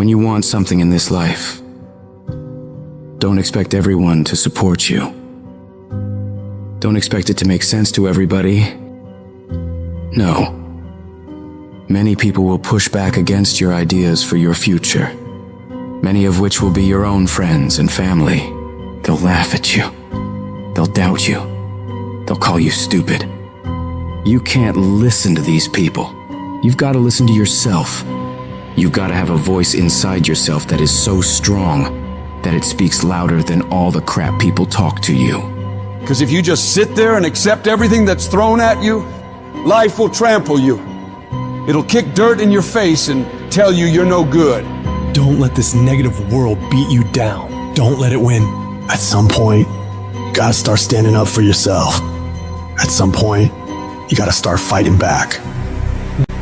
When you want something in this life, don't expect everyone to support you. Don't expect it to make sense to everybody. No. Many people will push back against your ideas for your future, many of which will be your own friends and family. They'll laugh at you. They'll doubt you. They'll call you stupid. You can't listen to these people. You've got to listen to yourself. You've got to have a voice inside yourself that is so strong that it speaks louder than all the crap people talk to you. Because if you just sit there and accept everything that's thrown at you, life will trample you. It'll kick dirt in your face and tell you you're no good. Don't let this negative world beat you down. Don't let it win. At some point, you gotta start standing up for yourself. At some point, you gotta start fighting back.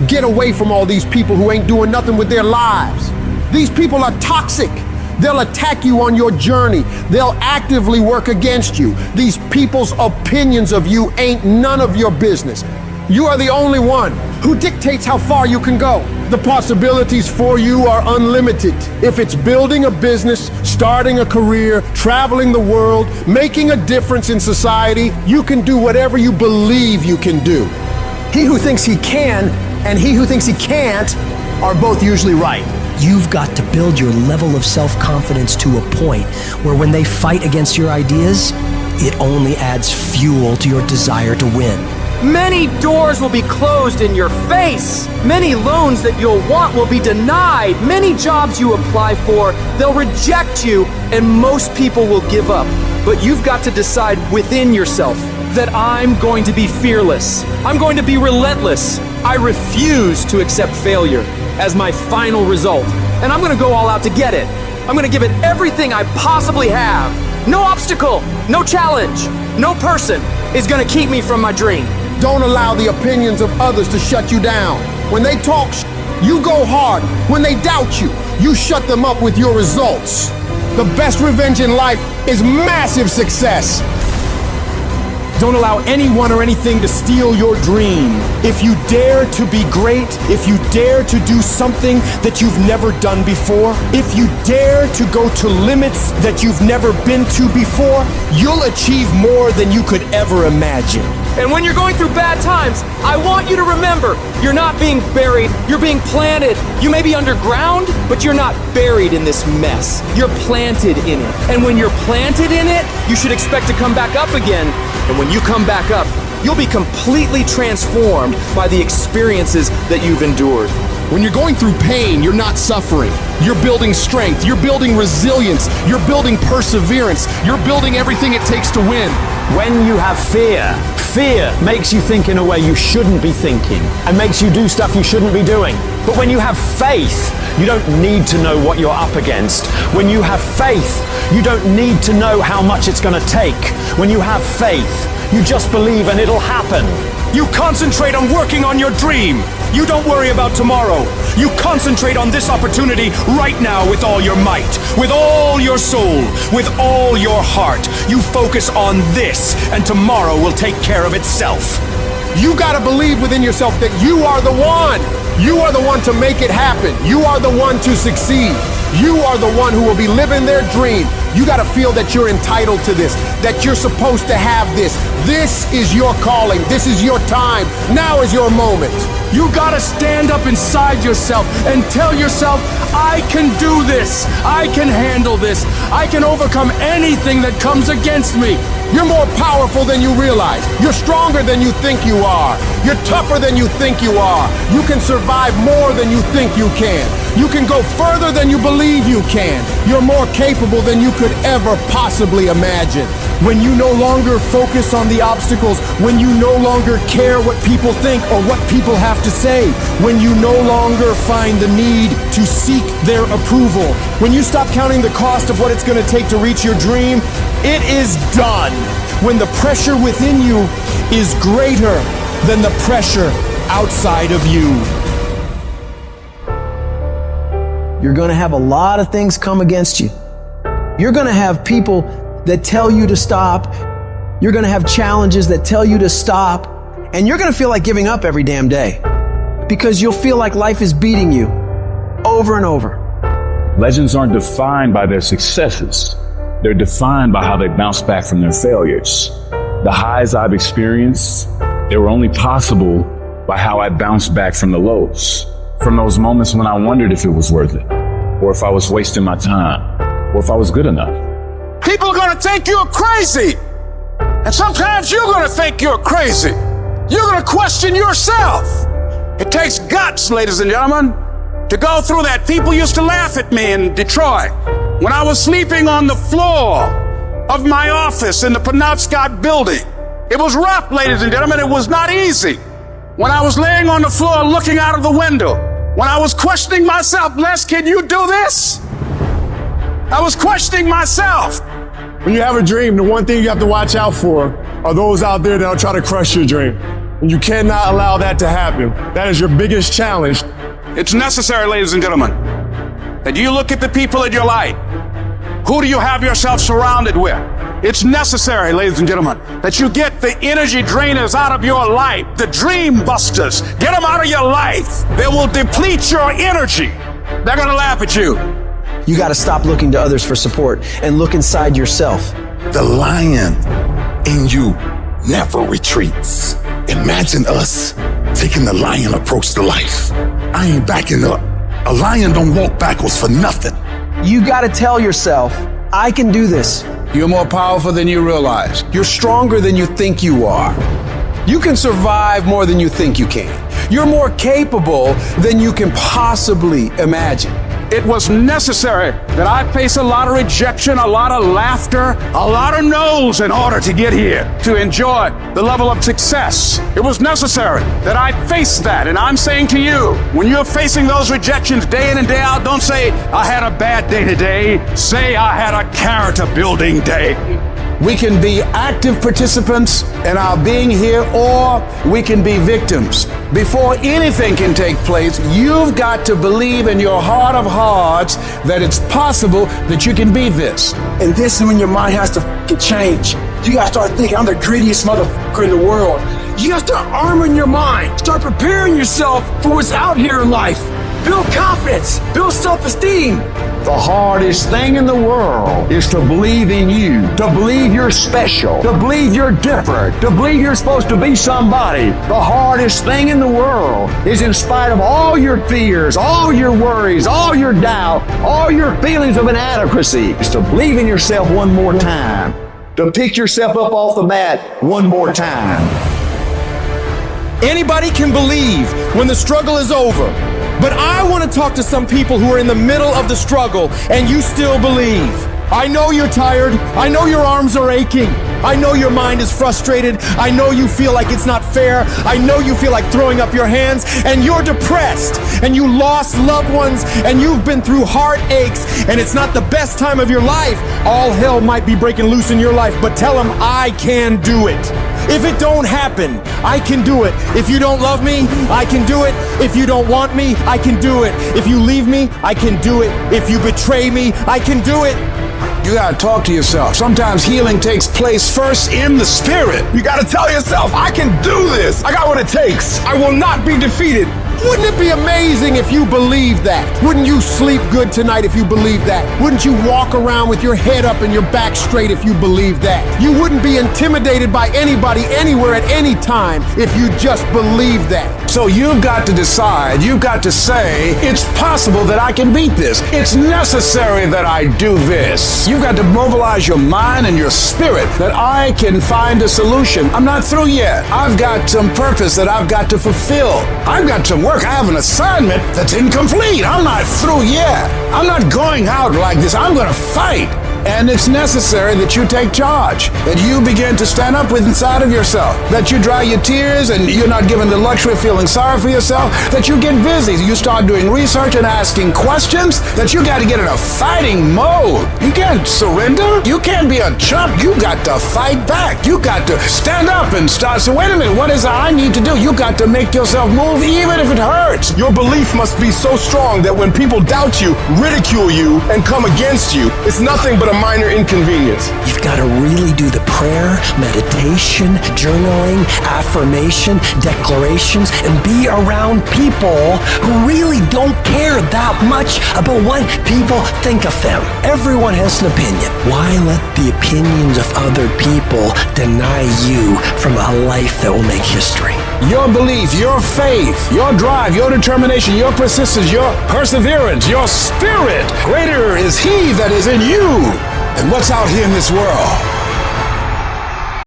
Get away from all these people who ain't doing nothing with their lives. These people are toxic. They'll attack you on your journey. They'll actively work against you. These people's opinions of you ain't none of your business. You are the only one who dictates how far you can go. The possibilities for you are unlimited. If it's building a business, starting a career, traveling the world, making a difference in society, you can do whatever you believe you can do. He who thinks he can and he who thinks he can't are both usually right. You've got to build your level of self-confidence to a point where when they fight against your ideas, it only adds fuel to your desire to win. Many doors will be closed in your face. Many loans that you'll want will be denied. Many jobs you apply for, they'll reject you, and most people will give up. But you've got to decide within yourself that I'm going to be fearless. I'm going to be relentless. I refuse to accept failure as my final result. And I'm going to go all out to get it. I'm going to give it everything I possibly have. No obstacle, no challenge, no person is going to keep me from my dream. Don't allow the opinions of others to shut you down. When they talk, you go hard. When they doubt you, you shut them up with your results. The best revenge in life is massive success. Don't allow anyone or anything to steal your dream. If you dare to be great, if you dare to do something that you've never done before, if you dare to go to limits that you've never been to before, you'll achieve more than you could ever imagine. And when you're going through bad times, I want you to remember, you're not being buried, you're being planted. You may be underground, but you're not buried in this mess. You're planted in it. And when you're planted in it, you should expect to come back up again. And when you come back up, you'll be completely transformed by the experiences that you've endured. When you're going through pain, you're not suffering. You're building strength, you're building resilience, you're building perseverance, you're building everything it takes to win. When you have fear, fear makes you think in a way you shouldn't be thinking and makes you do stuff you shouldn't be doing. But when you have faith, you don't need to know what you're up against. When you have faith, you don't need to know how much it's going to take. When you have faith, you just believe and it'll happen. You concentrate on working on your dream. You don't worry about tomorrow. You concentrate on this opportunity right now with all your might, with all your soul, with all your heart. You focus on this, and tomorrow will take care of itself. You gotta believe within yourself that you are the one. You are the one to make it happen. You are the one to succeed. You are the one who will be living their dream. You gotta feel that you're entitled to this, that you're supposed to have this. This is your calling. This is your time. Now is your moment. You gotta stand up inside yourself and tell yourself, I can do this. I can handle this. I can overcome anything that comes against me. You're more powerful than you realize. You're stronger than you think you are. You're tougher than you think you are. You can survive more than you think you can. You can go further than you believe you can. You're more capable than you could ever possibly imagine. When you no longer focus on the obstacles, when you no longer care what people think or what people have to say, when you no longer find the need to seek their approval, when you stop counting the cost of what it's going to take to reach your dream, it is done. When the pressure within you is greater than the pressure outside of you. You're going to have a lot of things come against you. You're going to have people that tell you to stop. You're going to have challenges that tell you to stop. And you're going to feel like giving up every damn day because you'll feel like life is beating you over and over. Legends aren't defined by their successes. They're defined by how they bounce back from their failures. The highs I've experienced, they were only possible by how I bounced back from the lows. From those moments when I wondered if it was worth it, or if I was wasting my time, or if I was good enough. People are gonna think you're crazy. And sometimes you're gonna think you're crazy. You're gonna question yourself. It takes guts, ladies and gentlemen, to go through that. People used to laugh at me in Detroit when I was sleeping on the floor of my office in the Penobscot building. It was rough, ladies and gentlemen. It was not easy. When I was laying on the floor looking out of the window, when I was questioning myself, Les, can you do this? I was questioning myself. When you have a dream, the one thing you have to watch out for are those out there that'll try to crush your dream. And you cannot allow that to happen. That is your biggest challenge. It's necessary, ladies and gentlemen, that you look at the people in your life. Who do you have yourself surrounded with? It's necessary, ladies and gentlemen, that you get the energy drainers out of your life, the dream busters. Get them out of your life. They will deplete your energy. They're gonna laugh at you. You got to stop looking to others for support and look inside yourself. The lion in you never retreats. Imagine us taking the lion approach to life. I ain't backing up. A lion don't walk backwards for nothing. You got to tell yourself, I can do this. You're more powerful than you realize. You're stronger than you think you are. You can survive more than you think you can. You're more capable than you can possibly imagine. It was necessary that I face a lot of rejection, a lot of laughter, a lot of no's in order to get here, to enjoy the level of success. It was necessary that I face that. And I'm saying to you, when you're facing those rejections day in and day out, don't say, I had a bad day today. Say, I had a character building day. We can be active participants in our being here, or we can be victims. Before anything can take place, you've got to believe in your heart of hearts that it's possible that you can be this. And this is when your mind has to change. You gotta start thinking, I'm the greediest motherfucker in the world. You gotta start arming your mind. Start preparing yourself for what's out here in life. Build confidence. Build self-esteem. The hardest thing in the world is to believe in you, to believe you're special, to believe you're different, to believe you're supposed to be somebody. The hardest thing in the world is, in spite of all your fears, all your worries, all your doubt, all your feelings of inadequacy, is to believe in yourself one more time, to pick yourself up off the mat one more time. Anybody can believe when the struggle is over. But I want to talk to some people who are in the middle of the struggle and you still believe. I know you're tired. I know your arms are aching. I know your mind is frustrated. I know you feel like it's not fair. I know you feel like throwing up your hands, and you're depressed, and you lost loved ones, and you've been through heartaches, and it's not the best time of your life. All hell might be breaking loose in your life, but tell them I can do it. If it don't happen, I can do it. If you don't love me, I can do it. If you don't want me, I can do it. If you leave me, I can do it. If you betray me, I can do it. You gotta talk to yourself. Sometimes healing takes place first in the spirit. You gotta tell yourself, I can do this. I got what it takes. I will not be defeated. Wouldn't it be amazing if you believed that? Wouldn't you sleep good tonight if you believed that? Wouldn't you walk around with your head up and your back straight if you believed that? You wouldn't be intimidated by anybody, anywhere, at any time if you just believed that. So you've got to decide, you've got to say, it's possible that I can beat this. It's necessary that I do this. You've got to mobilize your mind and your spirit that I can find a solution. I'm not through yet. I've got some purpose that I've got to fulfill. I've got some work. I have an assignment that's incomplete. I'm not through yet. I'm not going out like this. I'm going to fight. And it's necessary that you take charge, that you begin to stand up with inside of yourself, that you dry your tears and you're not given the luxury of feeling sorry for yourself, that you get busy, you start doing research and asking questions, that you got to get in a fighting mode. You can't surrender. You can't be a chump. You got to fight back. You got to stand up and start. So wait a minute, what is it I need to do? You got to make yourself move even if it hurts. Your belief must be so strong that when people doubt you, ridicule you, and come against you, it's nothing but a minor inconvenience. You've got to really do the prayer, meditation, journaling, affirmation, declarations, and be around people who really don't care that much about what people think of them. Everyone has an opinion. Why let the opinions of other people deny you from a life that will make history? Your belief, your faith, your drive, your determination, your persistence, your perseverance, your spirit. Greater is He that is in you than what's out here in this world.